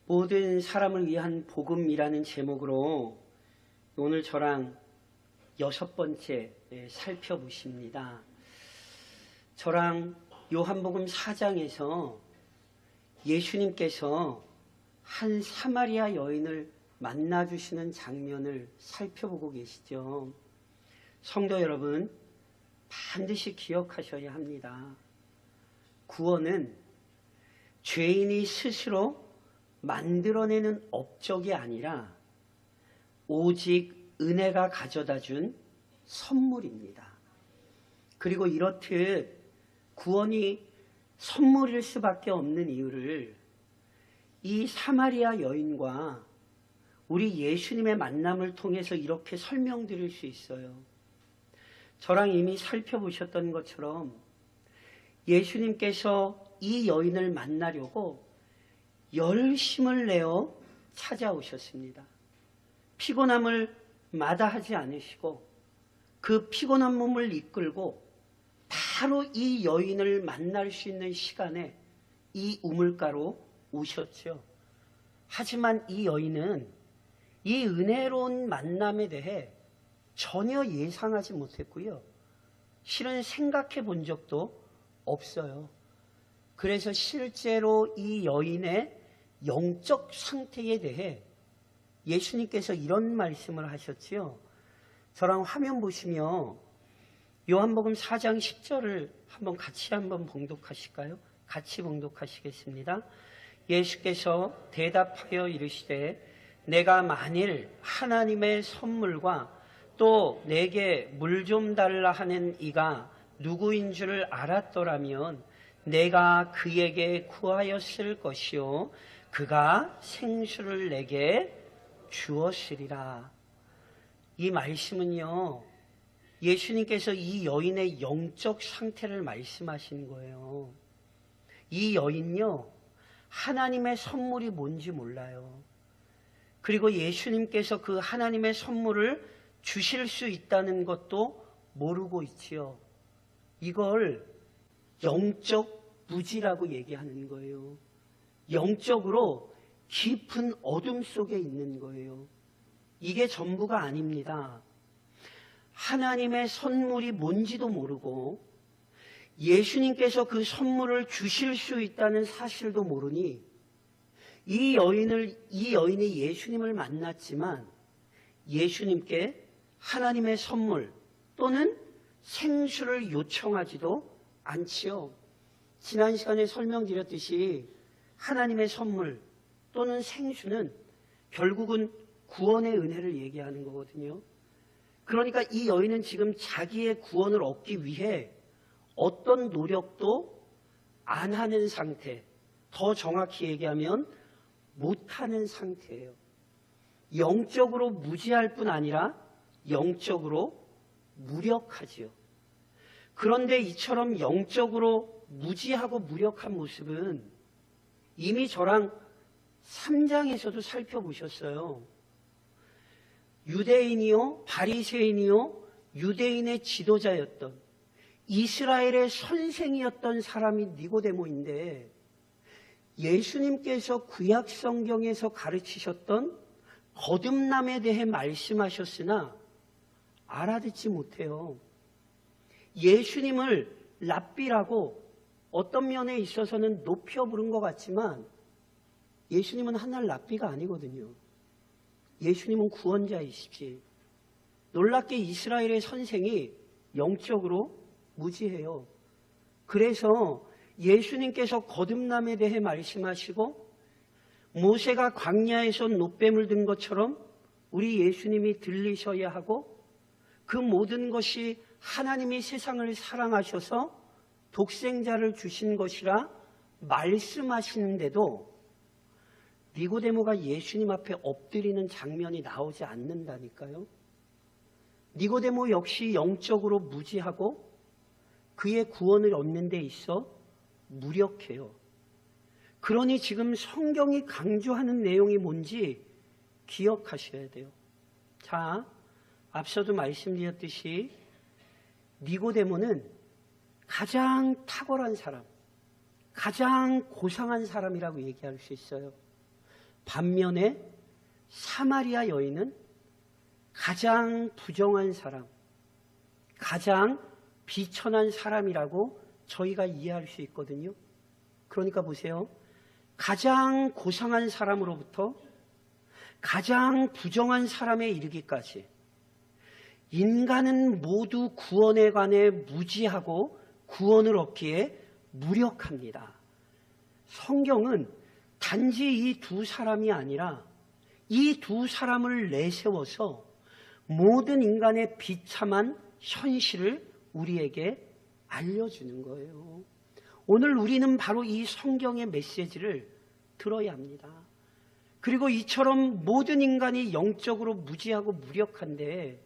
모든 사람을 위한 복음이라는 제목으로 오늘 저랑 6번째 살펴보십니다. 저랑 요한복음 4장에서 예수님께서 한 사마리아 여인을 만나주시는 장면을 살펴보고 계시죠. 성도 여러분, 반드시 기억하셔야 합니다. 구원은 죄인이 스스로 만들어내는 업적이 아니라 오직 은혜가 가져다 준 선물입니다. 그리고 이렇듯 구원이 선물일 수밖에 없는 이유를 이 사마리아 여인과 우리 예수님의 만남을 통해서 이렇게 설명드릴 수 있어요. 저랑 이미 살펴보셨던 것처럼 예수님께서 이 여인을 만나려고 열심을 내어 찾아오셨습니다. 피곤함을 마다하지 않으시고 그 피곤한 몸을 이끌고 바로 이 여인을 만날 수 있는 시간에 이 우물가로 오셨죠. 하지만 이 여인은 이 은혜로운 만남에 대해 전혀 예상하지 못했고요. 실은 생각해 본 적도 없어요. 그래서 실제로 이 여인의 영적 상태에 대해 예수님께서 이런 말씀을 하셨지요. 저랑 화면 보시며 요한복음 4장 10절을 같이 봉독하실까요? 같이 봉독하시겠습니다. 예수께서 대답하여 이르시되 내가 만일 하나님의 선물과 또 내게 물 좀 달라 하는 이가 누구인 줄 알았더라면 내가 그에게 구하였을 것이요 그가 생수를 내게 주었으리라. 이 말씀은요, 예수님께서 이 여인의 영적 상태를 말씀하신 거예요. 이 여인요, 하나님의 선물이 뭔지 몰라요. 그리고 예수님께서 그 하나님의 선물을 주실 수 있다는 것도 모르고 있지요. 이걸 영적 무지라고 얘기하는 거예요. 영적으로 깊은 어둠 속에 있는 거예요. 이게 전부가 아닙니다. 하나님의 선물이 뭔지도 모르고 예수님께서 그 선물을 주실 수 있다는 사실도 모르니 이 여인이 예수님을 만났지만 예수님께 하나님의 선물 또는 생수를 요청하지도 않지요. 지난 시간에 설명드렸듯이 하나님의 선물 또는 생수는 결국은 구원의 은혜를 얘기하는 거거든요. 그러니까 이 여인은 지금 자기의 구원을 얻기 위해 어떤 노력도 안 하는 상태, 더 정확히 얘기하면 못하는 상태예요. 영적으로 무지할 뿐 아니라 영적으로 무력하지요. 그런데 이처럼 영적으로 무지하고 무력한 모습은 이미 저랑 3장에서도 살펴보셨어요. 유대인이요, 바리새인이요, 유대인의 지도자였던 이스라엘의 선생이었던 사람이 니고데모인데 예수님께서 구약 성경에서 가르치셨던 거듭남에 대해 말씀하셨으나 알아듣지 못해요. 예수님을 랍비라고 어떤 면에 있어서는 높여 부른 것 같지만 예수님은 하늘 랍비가 아니거든요. 예수님은 구원자이시지. 놀랍게 이스라엘의 선생이 영적으로 무지해요. 그래서 예수님께서 거듭남에 대해 말씀하시고 모세가 광야에서 놋뱀을 든 것처럼 우리 예수님이 들리셔야 하고 그 모든 것이 하나님이 세상을 사랑하셔서 독생자를 주신 것이라 말씀하시는데도 니고데모가 예수님 앞에 엎드리는 장면이 나오지 않는다니까요. 니고데모 역시 영적으로 무지하고 그의 구원을 얻는 데 있어 무력해요. 그러니 지금 성경이 강조하는 내용이 뭔지 기억하셔야 돼요. 자, 앞서도 말씀드렸듯이 니고데모는 가장 탁월한 사람, 가장 고상한 사람이라고 얘기할 수 있어요. 반면에 사마리아 여인은 가장 부정한 사람, 가장 비천한 사람이라고 저희가 이해할 수 있거든요. 그러니까 보세요. 가장 고상한 사람으로부터 가장 부정한 사람에 이르기까지 인간은 모두 구원에 관해 무지하고 구원을 얻기에 무력합니다. 성경은 단지 이 두 사람이 아니라 이 두 사람을 내세워서 모든 인간의 비참한 현실을 우리에게 알려주는 거예요. 오늘 우리는 바로 이 성경의 메시지를 들어야 합니다. 그리고 이처럼 모든 인간이 영적으로 무지하고 무력한데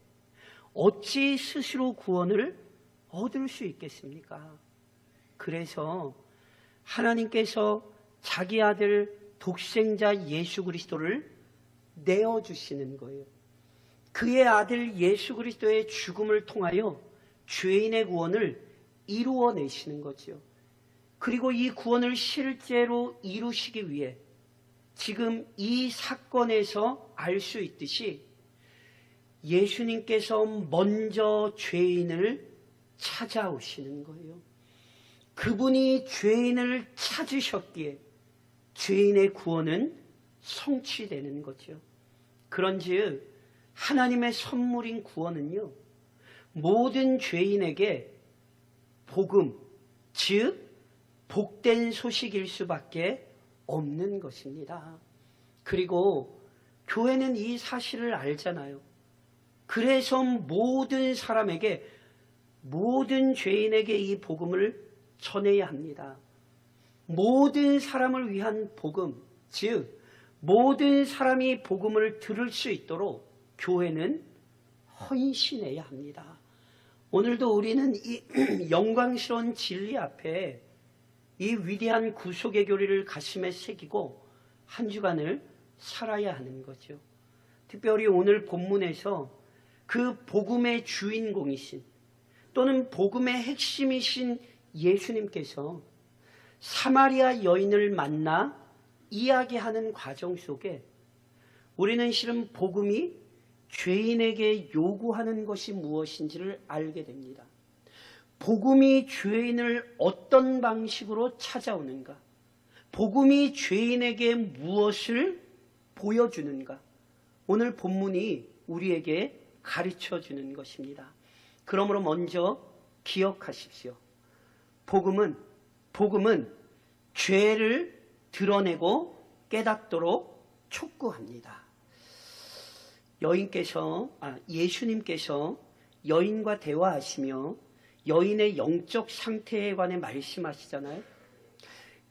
어찌 스스로 구원을 얻을 수 있겠습니까? 그래서 하나님께서 자기 아들 독생자 예수 그리스도를 내어주시는 거예요. 그의 아들 예수 그리스도의 죽음을 통하여 죄인의 구원을 이루어내시는 거죠. 그리고 이 구원을 실제로 이루시기 위해 지금 이 사건에서 알 수 있듯이 예수님께서 먼저 죄인을 찾아오시는 거예요. 그분이 죄인을 찾으셨기에 죄인의 구원은 성취되는 거죠. 그런즉 하나님의 선물인 구원은요, 모든 죄인에게 복음, 즉 복된 소식일 수밖에 없는 것입니다. 그리고 교회는 이 사실을 알잖아요. 그래서 모든 사람에게, 모든 죄인에게 이 복음을 전해야 합니다. 모든 사람을 위한 복음, 즉 모든 사람이 복음을 들을 수 있도록 교회는 헌신해야 합니다. 오늘도 우리는 이 영광스러운 진리 앞에 이 위대한 구속의 교리를 가슴에 새기고 한 주간을 살아야 하는 거죠. 특별히 오늘 본문에서 그 복음의 주인공이신 또는 복음의 핵심이신 예수님께서 사마리아 여인을 만나 이야기하는 과정 속에 우리는 실은 복음이 죄인에게 요구하는 것이 무엇인지를 알게 됩니다. 복음이 죄인을 어떤 방식으로 찾아오는가? 복음이 죄인에게 무엇을 보여주는가? 오늘 본문이 우리에게 가르쳐 주는 것입니다. 그러므로 먼저 기억하십시오. 복음은 죄를 드러내고 깨닫도록 촉구합니다. 예수님께서 여인과 대화하시며 여인의 영적 상태에 관해 말씀하시잖아요.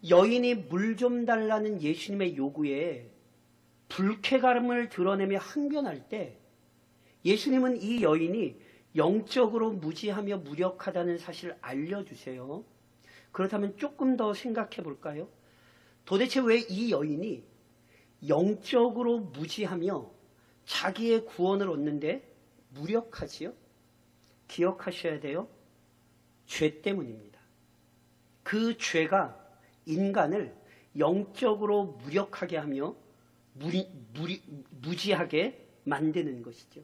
여인이 물 좀 달라는 예수님의 요구에 불쾌감을 드러내며 항변할 때 예수님은 이 여인이 영적으로 무지하며 무력하다는 사실을 알려주세요. 그렇다면 조금 더 생각해 볼까요? 도대체 왜 이 여인이 영적으로 무지하며 자기의 구원을 얻는데 무력하지요? 기억하셔야 돼요. 죄 때문입니다. 그 죄가 인간을 영적으로 무력하게 하며 무지하게 만드는 것이죠.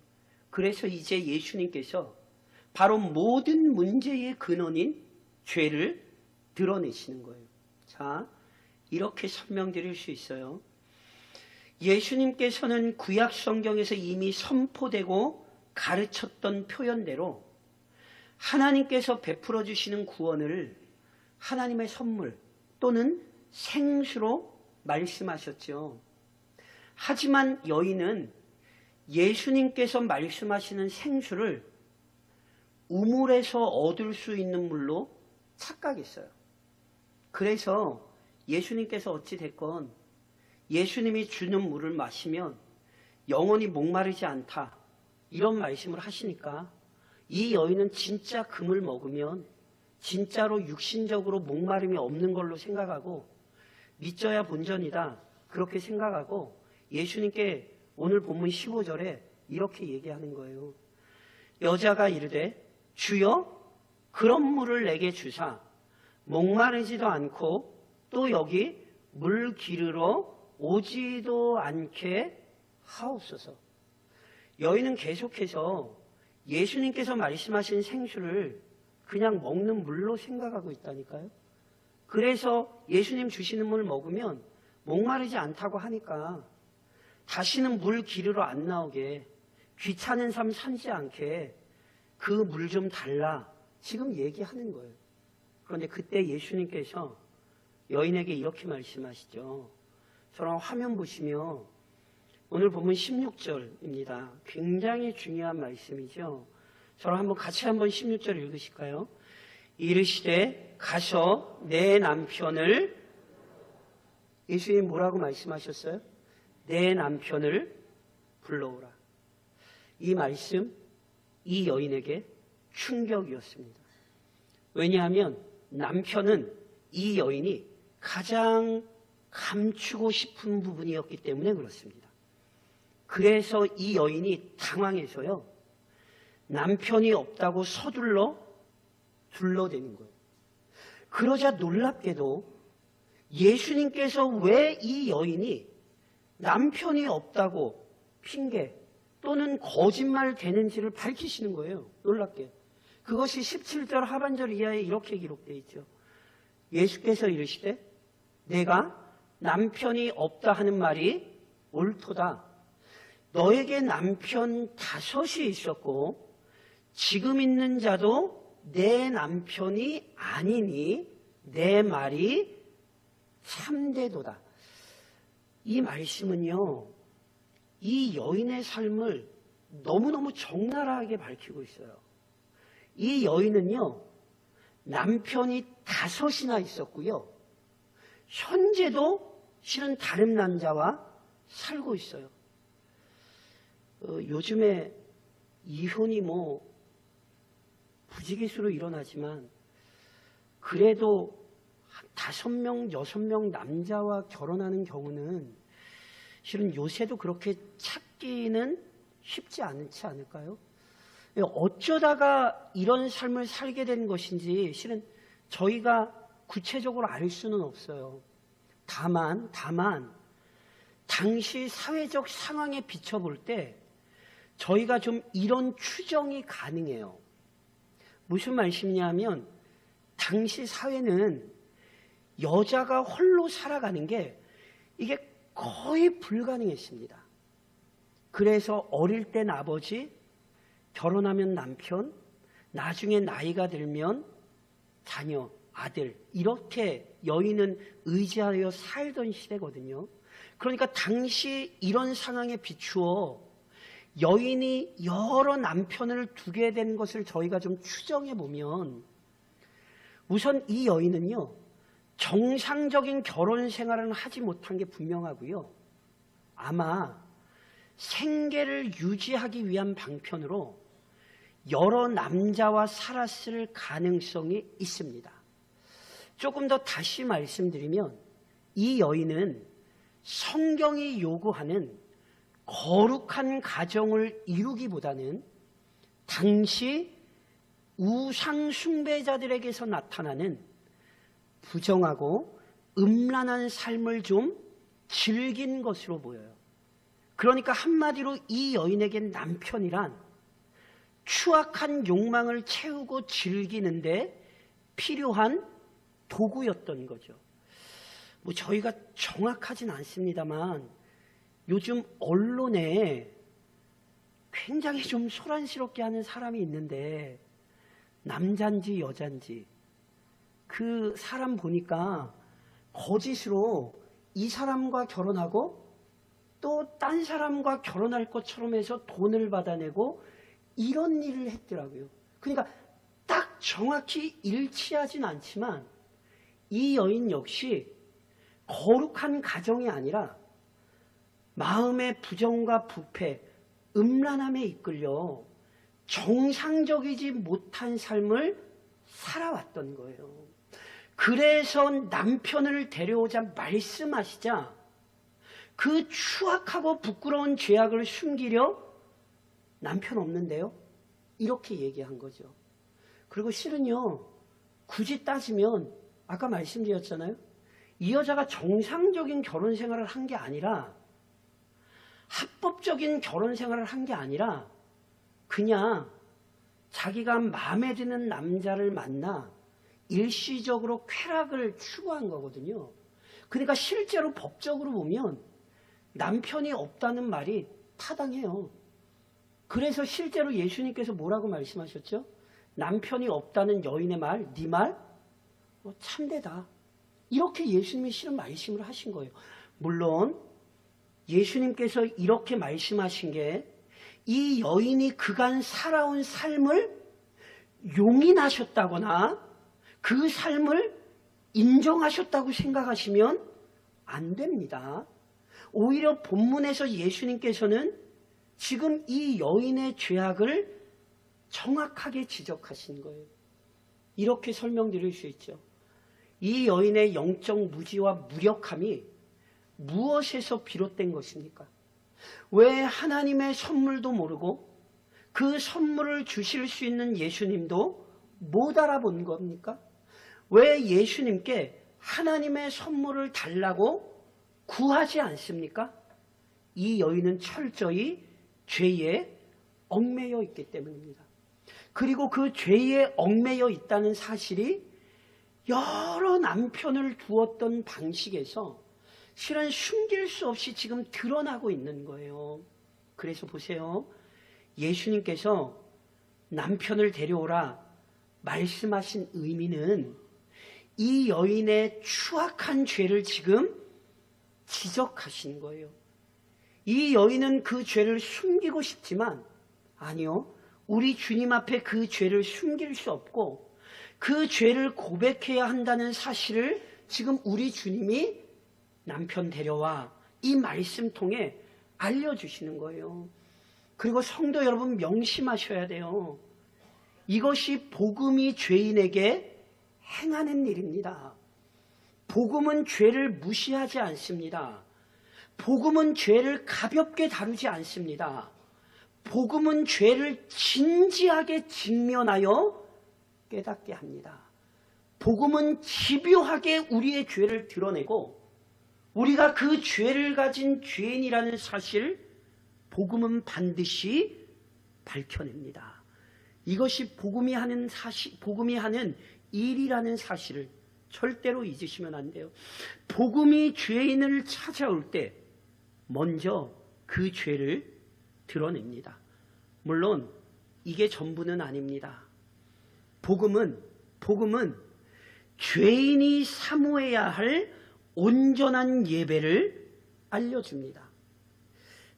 그래서 이제 예수님께서 바로 모든 문제의 근원인 죄를 드러내시는 거예요. 자, 이렇게 설명드릴 수 있어요. 예수님께서는 구약 성경에서 이미 선포되고 가르쳤던 표현대로 하나님께서 베풀어 주시는 구원을 하나님의 선물 또는 생수로 말씀하셨죠. 하지만 여인은 예수님께서 말씀하시는 생수를 우물에서 얻을 수 있는 물로 착각했어요. 그래서 예수님께서 어찌됐건 예수님이 주는 물을 마시면 영원히 목마르지 않다, 이런 말씀을 하시니까 이 여인은 진짜 금을 먹으면 진짜로 육신적으로 목마름이 없는 걸로 생각하고 믿져야 본전이다, 그렇게 생각하고 예수님께 오늘 본문 15절에 이렇게 얘기하는 거예요. 여자가 이르되 주여 그런 물을 내게 주사 목마르지도 않고 또 여기 물 기르러 오지도 않게 하옵소서. 여인은 계속해서 예수님께서 말씀하신 생수를 그냥 먹는 물로 생각하고 있다니까요. 그래서 예수님 주시는 물 먹으면 목마르지 않다고 하니까 다시는 물 기르러 안 나오게, 귀찮은 삶 살지 않게 그 물 좀 달라 지금 얘기하는 거예요. 그런데 그때 예수님께서 여인에게 이렇게 말씀하시죠. 저랑 화면 보시면 오늘 보면 16절입니다. 굉장히 중요한 말씀이죠. 저랑 한번 같이 한번 16절 읽으실까요? 이르시되 가서 내 남편을, 예수님 뭐라고 말씀하셨어요? 내 남편을 불러오라. 이 말씀, 이 여인에게 충격이었습니다. 왜냐하면 남편은 이 여인이 가장 감추고 싶은 부분이었기 때문에 그렇습니다. 그래서 이 여인이 당황해서요, 남편이 없다고 서둘러 둘러대는 거예요. 그러자 놀랍게도 예수님께서 왜 이 여인이 남편이 없다고 핑계 또는 거짓말 되는지를 밝히시는 거예요. 놀랍게. 그것이 17절 하반절 이하에 이렇게 기록되어 있죠. 예수께서 이르시되 내가 남편이 없다 하는 말이 옳도다. 너에게 남편 5이 있었고 지금 있는 자도 내 남편이 아니니 내 말이 참되도다. 이 말씀은요, 이 여인의 삶을 너무너무 적나라하게 밝히고 있어요. 이 여인은요, 남편이 5이나 있었고요, 현재도 실은 다른 남자와 살고 있어요. 요즘에 이혼이 부지기수로 일어나지만 그래도 5명, 6명 남자와 결혼하는 경우는 실은 요새도 그렇게 찾기는 쉽지 않지 않을까요? 어쩌다가 이런 삶을 살게 된 것인지 실은 저희가 구체적으로 알 수는 없어요. 다만 당시 사회적 상황에 비춰볼 때 저희가 좀 이런 추정이 가능해요. 무슨 말씀이냐면 당시 사회는 여자가 홀로 살아가는 게 이게 거의 불가능했습니다. 그래서 어릴 땐 아버지, 결혼하면 남편, 나중에 나이가 들면 자녀, 아들, 이렇게 여인은 의지하여 살던 시대거든요. 그러니까 당시 이런 상황에 비추어 여인이 여러 남편을 두게 된 것을 저희가 좀 추정해 보면 우선 이 여인은요, 정상적인 결혼 생활은 하지 못한 게 분명하고요. 아마 생계를 유지하기 위한 방편으로 여러 남자와 살았을 가능성이 있습니다. 조금 더 다시 말씀드리면 이 여인은 성경이 요구하는 거룩한 가정을 이루기보다는 당시 우상 숭배자들에게서 나타나는 부정하고 음란한 삶을 좀 즐긴 것으로 보여요. 그러니까 한마디로 이 여인에겐 남편이란 추악한 욕망을 채우고 즐기는데 필요한 도구였던 거죠. 저희가 정확하진 않습니다만 요즘 언론에 굉장히 좀 소란스럽게 하는 사람이 있는데 남잔지 여잔지 그 사람 보니까 거짓으로 이 사람과 결혼하고 또 딴 사람과 결혼할 것처럼 해서 돈을 받아내고 이런 일을 했더라고요. 그러니까 딱 정확히 일치하진 않지만 이 여인 역시 거룩한 가정이 아니라 마음의 부정과 부패, 음란함에 이끌려 정상적이지 못한 삶을 살아왔던 거예요. 그래서 남편을 데려오자 말씀하시자 그 추악하고 부끄러운 죄악을 숨기려 남편 없는데요? 이렇게 얘기한 거죠. 그리고 실은요, 굳이 따지면 아까 말씀드렸잖아요. 이 여자가 정상적인 결혼 생활을 한 게 아니라, 합법적인 결혼 생활을 한 게 아니라 그냥 자기가 마음에 드는 남자를 만나 일시적으로 쾌락을 추구한 거거든요. 그러니까 실제로 법적으로 보면 남편이 없다는 말이 타당해요. 그래서 실제로 예수님께서 뭐라고 말씀하셨죠? 남편이 없다는 여인의 말, 네 말 참되다. 이렇게 예수님이 실은 말씀을 하신 거예요. 물론 예수님께서 이렇게 말씀하신 게 이 여인이 그간 살아온 삶을 용인하셨다거나 그 삶을 인정하셨다고 생각하시면 안 됩니다. 오히려 본문에서 예수님께서는 지금 이 여인의 죄악을 정확하게 지적하신 거예요. 이렇게 설명드릴 수 있죠. 이 여인의 영적 무지와 무력함이 무엇에서 비롯된 것입니까? 왜 하나님의 선물도 모르고 그 선물을 주실 수 있는 예수님도 못 알아본 겁니까? 왜 예수님께 하나님의 선물을 달라고 구하지 않습니까? 이 여인은 철저히 죄에 얽매여 있기 때문입니다. 그리고 그 죄에 얽매여 있다는 사실이 여러 남편을 두었던 방식에서 실은 숨길 수 없이 지금 드러나고 있는 거예요. 그래서 보세요. 예수님께서 남편을 데려오라 말씀하신 의미는 이 여인의 추악한 죄를 지금 지적하신 거예요. 이 여인은 그 죄를 숨기고 싶지만 아니요. 우리 주님 앞에 그 죄를 숨길 수 없고 그 죄를 고백해야 한다는 사실을 지금 우리 주님이 남편 데려와 이 말씀 통해 알려주시는 거예요. 그리고 성도 여러분 명심하셔야 돼요. 이것이 복음이 죄인에게 행하는 일입니다. 복음은 죄를 무시하지 않습니다. 복음은 죄를 가볍게 다루지 않습니다. 복음은 죄를 진지하게 직면하여 깨닫게 합니다. 복음은 집요하게 우리의 죄를 드러내고 우리가 그 죄를 가진 죄인이라는 사실 복음은 반드시 밝혀냅니다. 이것이 복음이 하는 일이라는 사실을 절대로 잊으시면 안 돼요. 복음이 죄인을 찾아올 때 먼저 그 죄를 드러냅니다. 물론 이게 전부는 아닙니다. 복음은 죄인이 사모해야 할 온전한 예배를 알려줍니다.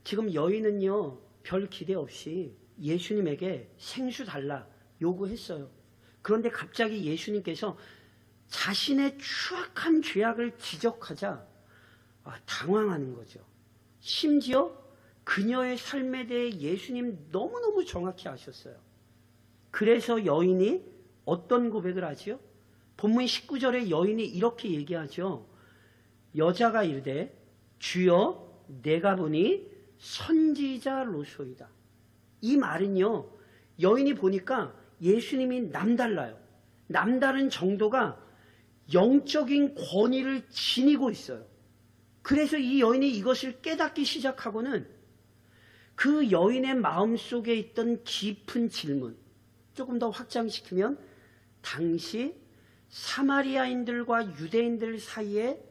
지금 여인은요, 별 기대 없이 예수님에게 생수 달라 요구했어요. 그런데 갑자기 예수님께서 자신의 추악한 죄악을 지적하자 당황하는 거죠. 심지어 그녀의 삶에 대해 예수님 너무너무 정확히 아셨어요. 그래서 여인이 어떤 고백을 하지요? 본문 19절에 여인이 이렇게 얘기하죠. 여자가 이르되 주여 내가 보니 선지자로소이다. 이 말은요, 여인이 보니까 예수님이 남달라요. 남다른 정도가 영적인 권위를 지니고 있어요. 그래서 이 여인이 이것을 깨닫기 시작하고는 그 여인의 마음속에 있던 깊은 질문, 조금 더 확장시키면 당시 사마리아인들과 유대인들 사이에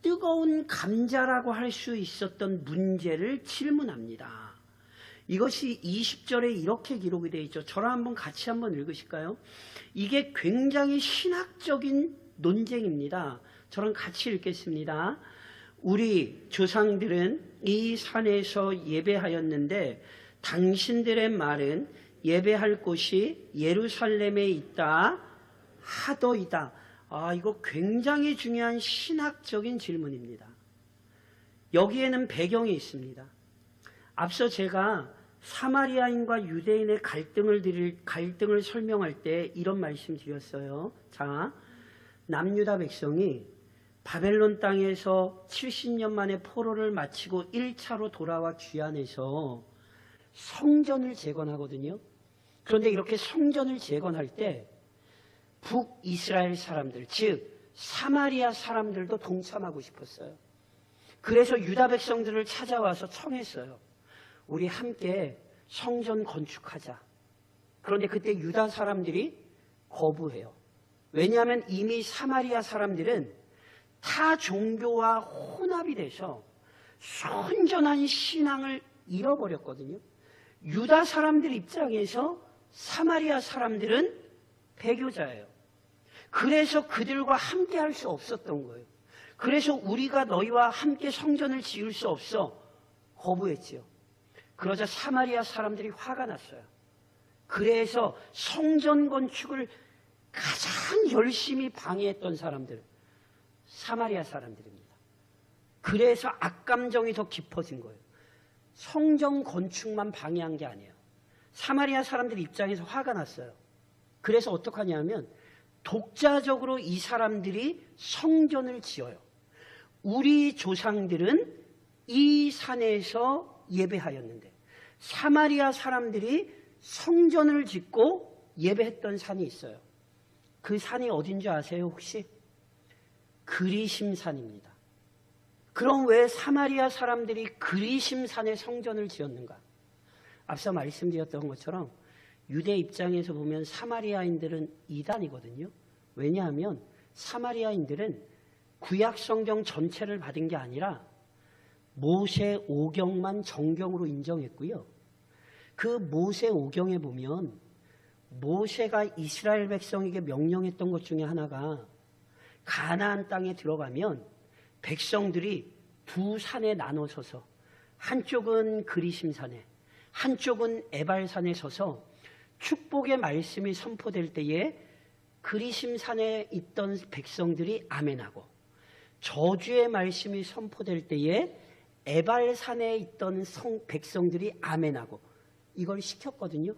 뜨거운 감자라고 할 수 있었던 문제를 질문합니다. 이것이 20절에 이렇게 기록이 되어 있죠. 저랑 같이 한번 읽으실까요? 이게 굉장히 신학적인 논쟁입니다. 저랑 같이 읽겠습니다. 우리 조상들은 이 산에서 예배하였는데 당신들의 말은 예배할 곳이 예루살렘에 있다 하더이다. 이거 굉장히 중요한 신학적인 질문입니다. 여기에는 배경이 있습니다. 앞서 제가 사마리아인과 유대인의 갈등을 설명할 때 이런 말씀 드렸어요. 자, 남유다 백성이 바벨론 땅에서 70년 만에 포로를 마치고 1차로 돌아와 귀환해서 성전을 재건하거든요. 그런데 이렇게 성전을 재건할 때 북이스라엘 사람들, 즉 사마리아 사람들도 동참하고 싶었어요. 그래서 유다 백성들을 찾아와서 청했어요. 우리 함께 성전 건축하자. 그런데 그때 유다 사람들이 거부해요. 왜냐하면 이미 사마리아 사람들은 타 종교와 혼합이 돼서 순전한 신앙을 잃어버렸거든요. 유다 사람들 입장에서 사마리아 사람들은 배교자예요. 그래서 그들과 함께 할 수 없었던 거예요. 그래서 우리가 너희와 함께 성전을 지을 수 없어 거부했지요. 그러자 사마리아 사람들이 화가 났어요. 그래서 성전 건축을 가장 열심히 방해했던 사람들, 사마리아 사람들입니다. 그래서 악감정이 더 깊어진 거예요. 성전 건축만 방해한 게 아니에요. 사마리아 사람들 입장에서 화가 났어요. 그래서 어떡하냐면 독자적으로 이 사람들이 성전을 지어요. 우리 조상들은 이 산에서 예배하였는데 사마리아 사람들이 성전을 짓고 예배했던 산이 있어요. 그 산이 어딘지 아세요 혹시? 그리심산입니다. 그럼 왜 사마리아 사람들이 그리심산에 성전을 지었는가? 앞서 말씀드렸던 것처럼 유대 입장에서 보면 사마리아인들은 이단이거든요. 왜냐하면 사마리아인들은 구약 성경 전체를 받은 게 아니라 모세 오경만 정경으로 인정했고요. 그 모세 오경에 보면 모세가 이스라엘 백성에게 명령했던 것 중에 하나가 가나안 땅에 들어가면 백성들이 두 산에 나눠서서 한쪽은 그리심산에 한쪽은 에발산에 서서 축복의 말씀이 선포될 때에 그리심산에 있던 백성들이 아멘하고 저주의 말씀이 선포될 때에 에발산에 있던 백성들이 아멘하고 이걸 시켰거든요.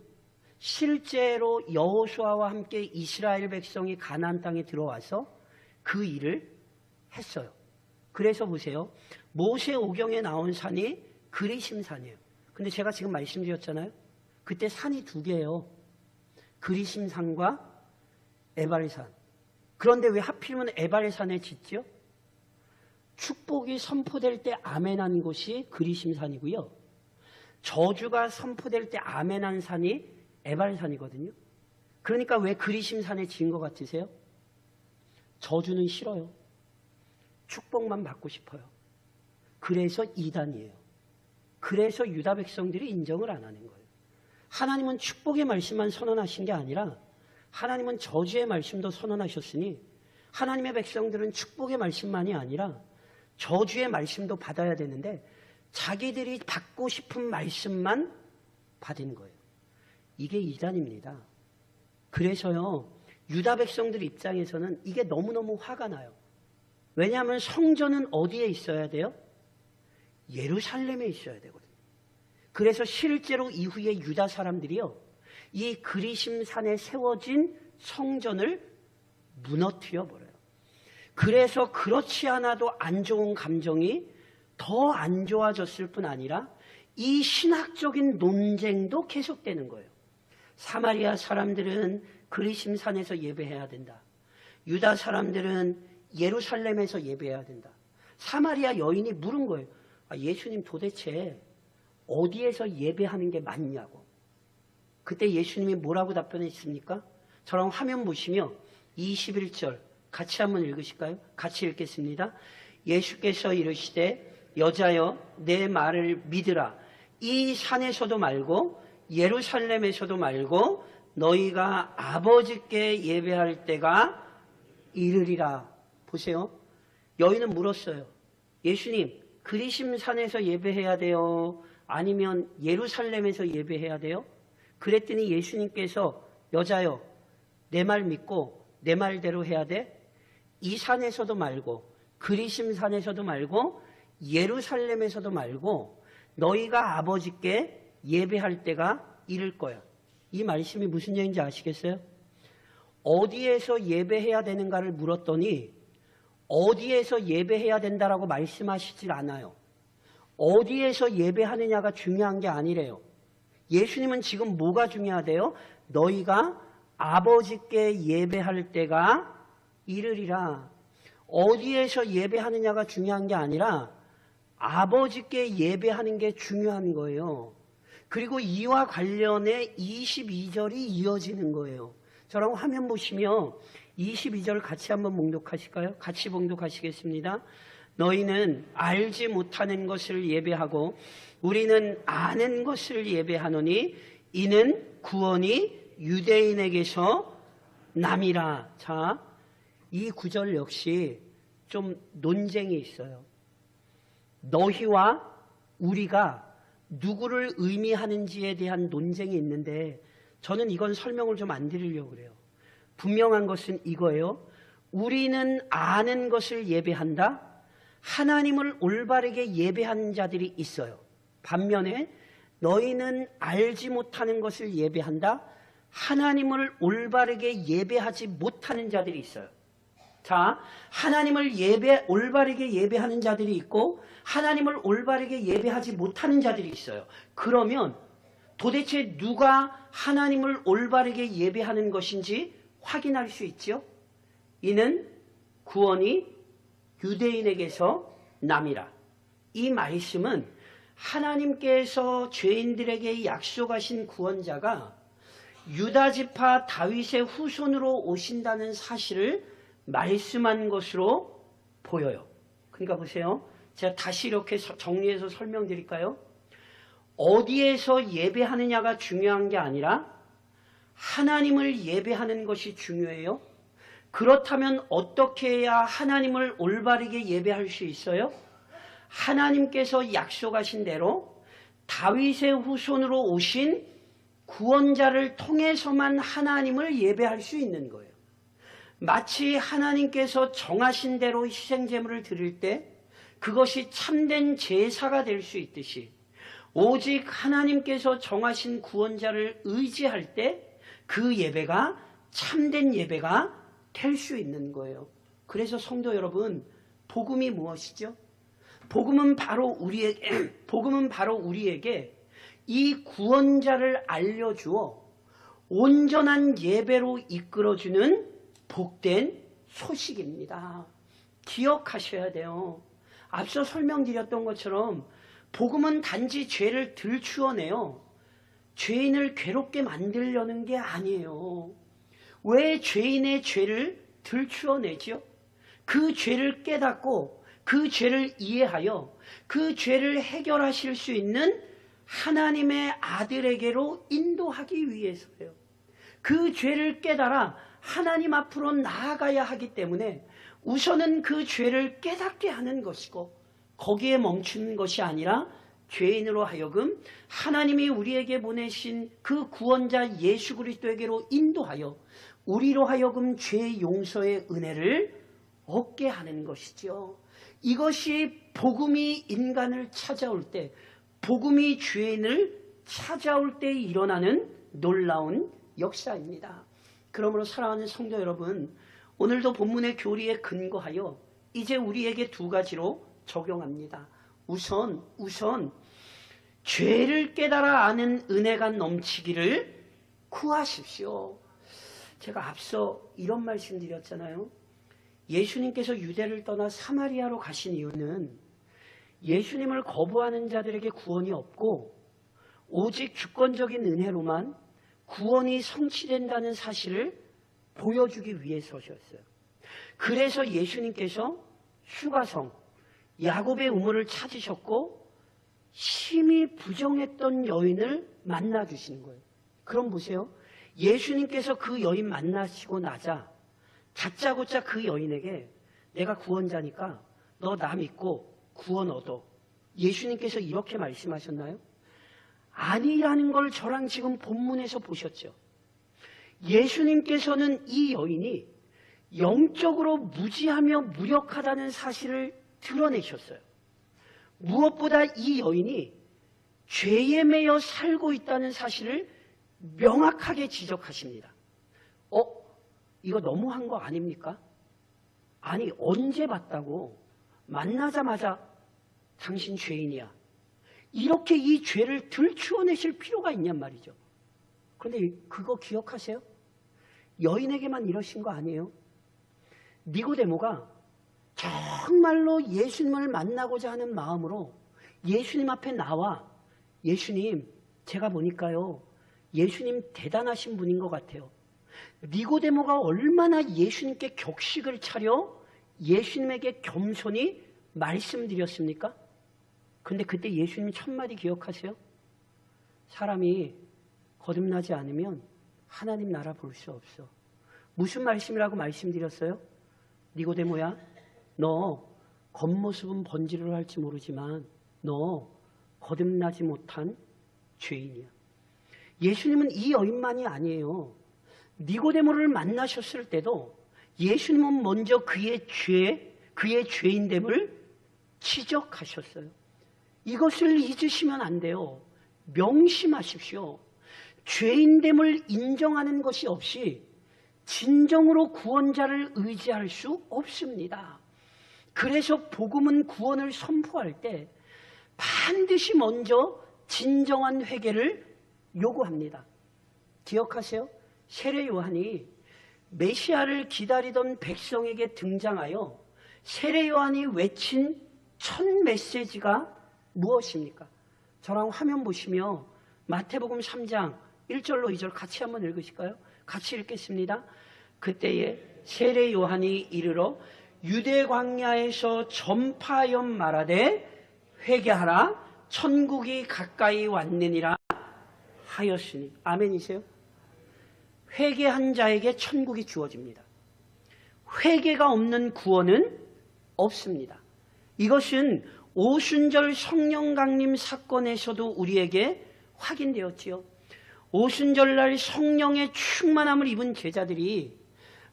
실제로 여호수아와 함께 이스라엘 백성이 가나안 땅에 들어와서 그 일을 했어요. 그래서 보세요. 모세 오경에 나온 산이 그리심산이에요. 근데 제가 지금 말씀드렸잖아요. 그때 산이 두 개예요. 그리심산과 에발산. 그런데 왜 하필이면 에발산에 짓죠? 축복이 선포될 때 아멘한 곳이 그리심산이고요. 저주가 선포될 때 아멘한 산이 에발산이거든요. 그러니까 왜 그리심산에 지은 것 같으세요? 저주는 싫어요. 축복만 받고 싶어요. 그래서 이단이에요. 그래서 유다 백성들이 인정을 안 하는 거예요. 하나님은 축복의 말씀만 선언하신 게 아니라 하나님은 저주의 말씀도 선언하셨으니 하나님의 백성들은 축복의 말씀만이 아니라 저주의 말씀도 받아야 되는데 자기들이 받고 싶은 말씀만 받은 거예요. 이게 이단입니다. 그래서요, 유다 백성들 입장에서는 이게 너무너무 화가 나요. 왜냐하면 성전은 어디에 있어야 돼요? 예루살렘에 있어야 되거든요. 그래서 실제로 이후에 유다 사람들이요, 이 그리심산에 세워진 성전을 무너뜨려 버려요. 그래서 그렇지 않아도 안 좋은 감정이 더 안 좋아졌을 뿐 아니라 이 신학적인 논쟁도 계속되는 거예요. 사마리아 사람들은 그리심산에서 예배해야 된다. 유다 사람들은 예루살렘에서 예배해야 된다. 사마리아 여인이 물은 거예요. 예수님 도대체 어디에서 예배하는 게 맞냐고. 그때 예수님이 뭐라고 답변했습니까? 저랑 화면 보시며 21절 같이 한번 읽으실까요? 같이 읽겠습니다. 예수께서 이르시되 여자여 내 말을 믿으라. 이 산에서도 말고 예루살렘에서도 말고 너희가 아버지께 예배할 때가 이르리라. 보세요. 여인은 물었어요. 예수님, 그리심산에서 예배해야 돼요? 아니면 예루살렘에서 예배해야 돼요? 그랬더니 예수님께서 여자여, 내 말 믿고 내 말대로 해야 돼? 이 산에서도 말고 그리심산에서도 말고 예루살렘에서도 말고 너희가 아버지께 예배할 때가 이를 거야. 이 말씀이 무슨 얘기인지 아시겠어요? 어디에서 예배해야 되는가를 물었더니 어디에서 예배해야 된다라고 말씀하시질 않아요. 어디에서 예배하느냐가 중요한 게 아니래요. 예수님은 지금 뭐가 중요하대요? 너희가 아버지께 예배할 때가 이르리라. 어디에서 예배하느냐가 중요한 게 아니라 아버지께 예배하는 게 중요한 거예요. 그리고 이와 관련해 22절이 이어지는 거예요. 저랑 화면 보시면 22절 같이 한번 봉독하실까요? 같이 봉독하시겠습니다. 너희는 알지 못하는 것을 예배하고 우리는 아는 것을 예배하노니 이는 구원이 유대인에게서 남이라. 자, 이 구절 역시 좀 논쟁이 있어요. 너희와 우리가 누구를 의미하는지에 대한 논쟁이 있는데 저는 이건 설명을 좀 안 드리려고 그래요. 분명한 것은 이거예요. 우리는 아는 것을 예배한다. 하나님을 올바르게 예배하는 자들이 있어요. 반면에 너희는 알지 못하는 것을 예배한다. 하나님을 올바르게 예배하지 못하는 자들이 있어요. 자, 하나님을 올바르게 예배하는 자들이 있고 하나님을 올바르게 예배하지 못하는 자들이 있어요. 그러면 도대체 누가 하나님을 올바르게 예배하는 것인지 확인할 수 있죠? 이는 구원이 유대인에게서 남이라. 이 말씀은 하나님께서 죄인들에게 약속하신 구원자가 유다지파 다윗의 후손으로 오신다는 사실을 말씀한 것으로 보여요. 그러니까 보세요. 제가 다시 이렇게 정리해서 설명드릴까요? 어디에서 예배하느냐가 중요한 게 아니라 하나님을 예배하는 것이 중요해요. 그렇다면 어떻게 해야 하나님을 올바르게 예배할 수 있어요? 하나님께서 약속하신 대로 다윗의 후손으로 오신 구원자를 통해서만 하나님을 예배할 수 있는 거예요. 마치 하나님께서 정하신 대로 희생제물을 드릴 때 그것이 참된 제사가 될 수 있듯이 오직 하나님께서 정하신 구원자를 의지할 때 그 예배가 참된 예배가 될 수 있는 거예요. 그래서 성도 여러분, 복음이 무엇이죠? 복음은 바로 우리에게 이 구원자를 알려주어 온전한 예배로 이끌어주는 복된 소식입니다. 기억하셔야 돼요. 앞서 설명드렸던 것처럼 복음은 단지 죄를 들추어내요. 죄인을 괴롭게 만들려는 게 아니에요. 왜 죄인의 죄를 들추어내죠? 그 죄를 깨닫고 그 죄를 이해하여 그 죄를 해결하실 수 있는 하나님의 아들에게로 인도하기 위해서예요. 그 죄를 깨달아 하나님 앞으로 나아가야 하기 때문에 우선은 그 죄를 깨닫게 하는 것이고 거기에 멈추는 것이 아니라 죄인으로 하여금 하나님이 우리에게 보내신 그 구원자 예수 그리스도에게로 인도하여 우리로 하여금 죄 용서의 은혜를 얻게 하는 것이죠. 이것이 복음이 인간을 찾아올 때, 복음이 죄인을 찾아올 때 일어나는 놀라운 역사입니다. 그러므로 사랑하는 성도 여러분, 오늘도 본문의 교리에 근거하여 이제 우리에게 두 가지로 적용합니다. 우선 죄를 깨달아 아는 은혜가 넘치기를 구하십시오. 제가 앞서 이런 말씀 드렸잖아요. 예수님께서 유대를 떠나 사마리아로 가신 이유는 예수님을 거부하는 자들에게 구원이 없고 오직 주권적인 은혜로만 구원이 성취된다는 사실을 보여주기 위해서였어요. 그래서 예수님께서 휴가성 야곱의 우물을 찾으셨고 심히 부정했던 여인을 만나주시는 거예요. 그럼 보세요. 예수님께서 그 여인 만나시고 나자 다짜고짜 그 여인에게 내가 구원자니까 너 나 믿고 구원 얻어. 예수님께서 이렇게 말씀하셨나요? 아니라는 걸 저랑 지금 본문에서 보셨죠. 예수님께서는 이 여인이 영적으로 무지하며 무력하다는 사실을 드러내셨어요. 무엇보다 이 여인이 죄에 매여 살고 있다는 사실을 명확하게 지적하십니다. 이거 너무한 거 아닙니까? 아니, 언제 봤다고? 만나자마자 당신 죄인이야. 이렇게 이 죄를 들추어내실 필요가 있냔 말이죠. 그런데 그거 기억하세요? 여인에게만 이러신 거 아니에요? 니고데모가 정말로 예수님을 만나고자 하는 마음으로 예수님 앞에 나와 예수님, 제가 보니까요 예수님 대단하신 분인 것 같아요. 니고데모가 얼마나 예수님께 격식을 차려 예수님에게 겸손히 말씀드렸습니까? 근데 그때 예수님이 첫마디 기억하세요? 사람이 거듭나지 않으면 하나님 나라 볼 수 없어. 무슨 말씀이라고 말씀드렸어요? 니고데모야, 너 겉모습은 번지르르 할지 모르지만 너 거듭나지 못한 죄인이야. 예수님은 이 여인만이 아니에요. 니고데모를 만나셨을 때도 예수님은 먼저 그의 죄인됨을 지적하셨어요. 이것을 잊으시면 안 돼요. 명심하십시오. 죄인됨을 인정하는 것이 없이 진정으로 구원자를 의지할 수 없습니다. 그래서 복음은 구원을 선포할 때 반드시 먼저 진정한 회개를 요구합니다. 기억하세요? 세례 요한이 메시아를 기다리던 백성에게 등장하여 세례 요한이 외친 첫 메시지가 무엇입니까? 저랑 화면 보시며 마태복음 3장 1절로 2절 같이 한번 읽으실까요? 같이 읽겠습니다. 그때에 세례 요한이 이르러 유대 광야에서 전파하여 말하되 회개하라 천국이 가까이 왔느니라 하였으니. 아멘이세요? 회개한 자에게 천국이 주어집니다. 회개가 없는 구원은 없습니다. 이것은 오순절 성령 강림 사건에서도 우리에게 확인되었지요. 오순절날 성령의 충만함을 입은 제자들이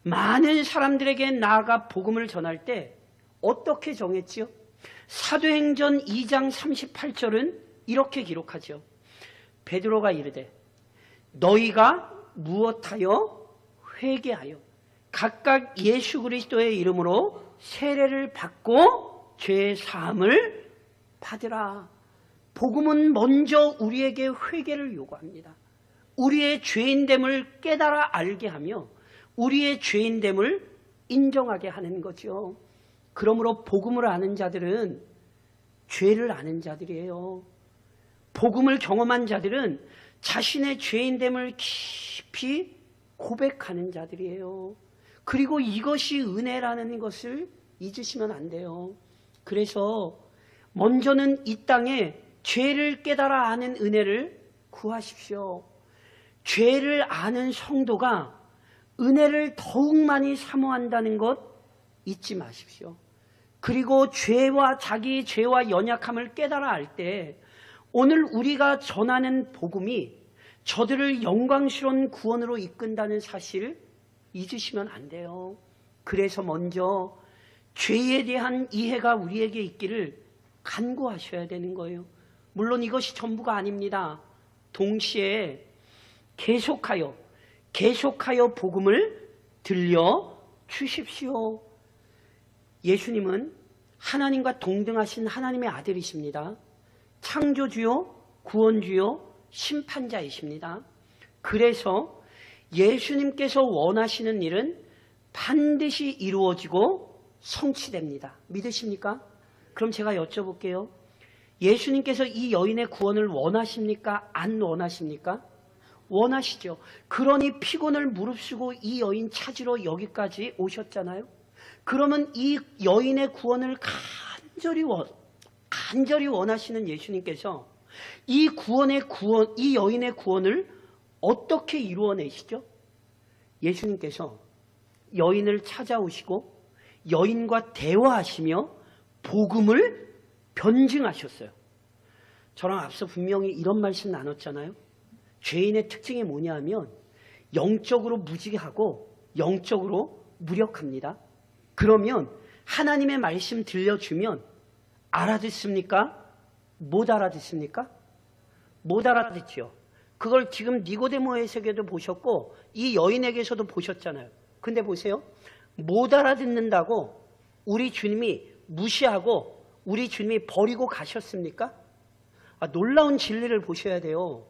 많은 사람들에게 나아가 복음을 전할 때 어떻게 정했지요? 사도행전 2장 38절은 이렇게 기록하죠. 베드로가 이르되 너희가 무엇하여 회개하여 각각 예수 그리스도의 이름으로 세례를 받고 죄 사함을 받으라. 복음은 먼저 우리에게 회개를 요구합니다. 우리의 죄인됨을 깨달아 알게 하며 우리의 죄인됨을 인정하게 하는 거죠. 그러므로 복음을 아는 자들은 죄를 아는 자들이에요. 복음을 경험한 자들은 자신의 죄인됨을 깊이 고백하는 자들이에요. 그리고 이것이 은혜라는 것을 잊으시면 안 돼요. 그래서 먼저는 이 땅에 죄를 깨달아 아는 은혜를 구하십시오. 죄를 아는 성도가 은혜를 더욱 많이 사모한다는 것 잊지 마십시오. 그리고 자기 죄와 연약함을 깨달아 알 때 오늘 우리가 전하는 복음이 저들을 영광스러운 구원으로 이끈다는 사실을 잊으시면 안 돼요. 그래서 먼저 죄에 대한 이해가 우리에게 있기를 간구하셔야 되는 거예요. 물론 이것이 전부가 아닙니다. 동시에 계속하여 복음을 들려 주십시오. 예수님은 하나님과 동등하신 하나님의 아들이십니다. 창조주요, 구원주요, 심판자이십니다. 그래서 예수님께서 원하시는 일은 반드시 이루어지고 성취됩니다. 믿으십니까? 그럼 제가 여쭤볼게요. 예수님께서 이 여인의 구원을 원하십니까? 안 원하십니까? 원하시죠. 그러니 피곤을 무릅쓰고 이 여인 찾으러 여기까지 오셨잖아요. 그러면 이 여인의 구원을 간절히 원하시는 예수님께서 이 여인의 구원을 어떻게 이루어내시죠? 예수님께서 여인을 찾아오시고 여인과 대화하시며 복음을 변증하셨어요. 저랑 앞서 분명히 이런 말씀 나눴잖아요. 죄인의 특징이 뭐냐 하면 영적으로 무지하고 영적으로 무력합니다. 그러면 하나님의 말씀 들려주면 알아듣습니까? 못 알아듣습니까? 못 알아듣죠. 그걸 지금 니고데모에게도 보셨고 이 여인에게서도 보셨잖아요. 근데 보세요. 못 알아듣는다고 우리 주님이 무시하고 우리 주님이 버리고 가셨습니까? 놀라운 진리를 보셔야 돼요.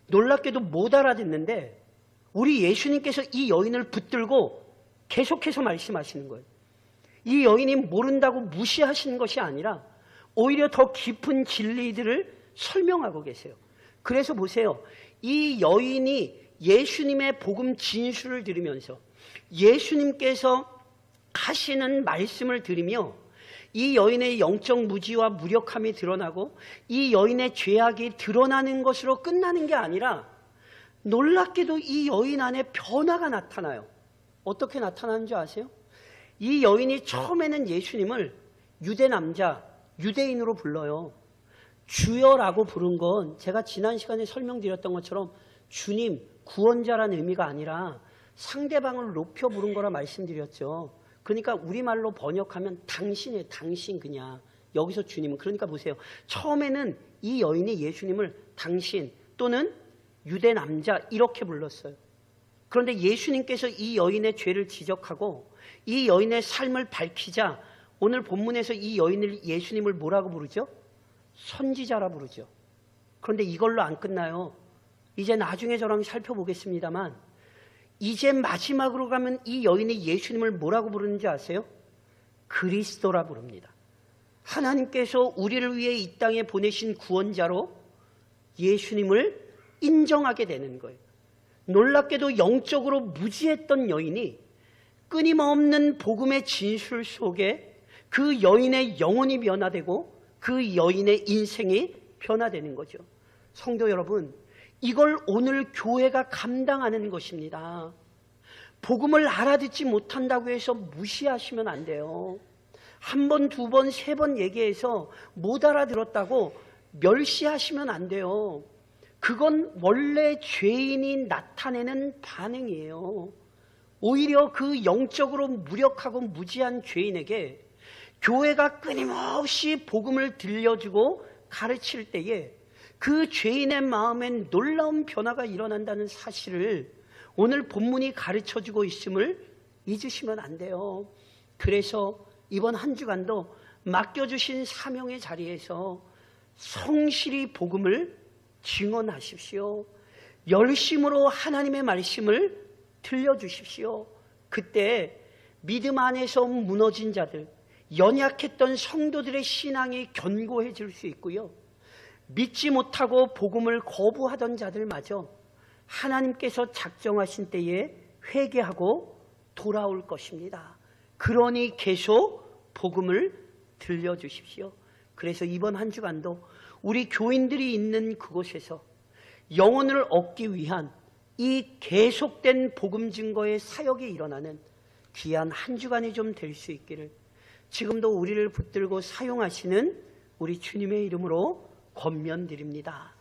놀랍게도 못 알아듣는데 우리 예수님께서 이 여인을 붙들고 계속해서 말씀하시는 거예요. 이 여인이 모른다고 무시하시는 것이 아니라 오히려 더 깊은 진리들을 설명하고 계세요. 그래서 보세요. 이 여인이 예수님의 복음 진술을 들으면서 예수님께서 하시는 말씀을 들으며 이 여인의 영적 무지와 무력함이 드러나고 이 여인의 죄악이 드러나는 것으로 끝나는 게 아니라 놀랍게도 이 여인 안에 변화가 나타나요. 어떻게 나타나는 줄 아세요? 이 여인이 처음에는 예수님을 유대 남자, 유대인으로 불러요. 주여라고 부른 건 제가 지난 시간에 설명드렸던 것처럼 주님, 구원자라는 의미가 아니라 상대방을 높여 부른 거라 말씀드렸죠. 그러니까 우리말로 번역하면 당신이에요. 당신 그냥. 여기서 주님은. 그러니까 보세요. 처음에는 이 여인이 예수님을 당신 또는 유대 남자 이렇게 불렀어요. 그런데 예수님께서 이 여인의 죄를 지적하고 이 여인의 삶을 밝히자 오늘 본문에서 이 여인을 예수님을 뭐라고 부르죠? 선지자라 부르죠. 그런데 이걸로 안 끝나요. 이제 나중에 저랑 살펴보겠습니다만 이제 마지막으로 가면 이 여인이 예수님을 뭐라고 부르는지 아세요? 그리스도라 부릅니다. 하나님께서 우리를 위해 이 땅에 보내신 구원자로 예수님을 인정하게 되는 거예요. 놀랍게도 영적으로 무지했던 여인이 끊임없는 복음의 진술 속에 그 여인의 영혼이 변화되고 그 여인의 인생이 변화되는 거죠. 성도 여러분, 이걸 오늘 교회가 감당하는 것입니다. 복음을 알아듣지 못한다고 해서 무시하시면 안 돼요. 한 번, 두 번, 세 번 얘기해서 못 알아들었다고 멸시하시면 안 돼요. 그건 원래 죄인이 나타내는 반응이에요. 오히려 그 영적으로 무력하고 무지한 죄인에게 교회가 끊임없이 복음을 들려주고 가르칠 때에 그 죄인의 마음엔 놀라운 변화가 일어난다는 사실을 오늘 본문이 가르쳐주고 있음을 잊으시면 안 돼요. 그래서 이번 한 주간도 맡겨주신 사명의 자리에서 성실히 복음을 증언하십시오. 열심으로 하나님의 말씀을 들려주십시오. 그때 믿음 안에서 무너진 자들, 연약했던 성도들의 신앙이 견고해질 수 있고요. 믿지 못하고 복음을 거부하던 자들마저 하나님께서 작정하신 때에 회개하고 돌아올 것입니다. 그러니 계속 복음을 들려주십시오. 그래서 이번 한 주간도 우리 교인들이 있는 그곳에서 영혼을 얻기 위한 이 계속된 복음 증거의 사역이 일어나는 귀한 한 주간이 좀 될 수 있기를 지금도 우리를 붙들고 사용하시는 우리 주님의 이름으로 권면드립니다.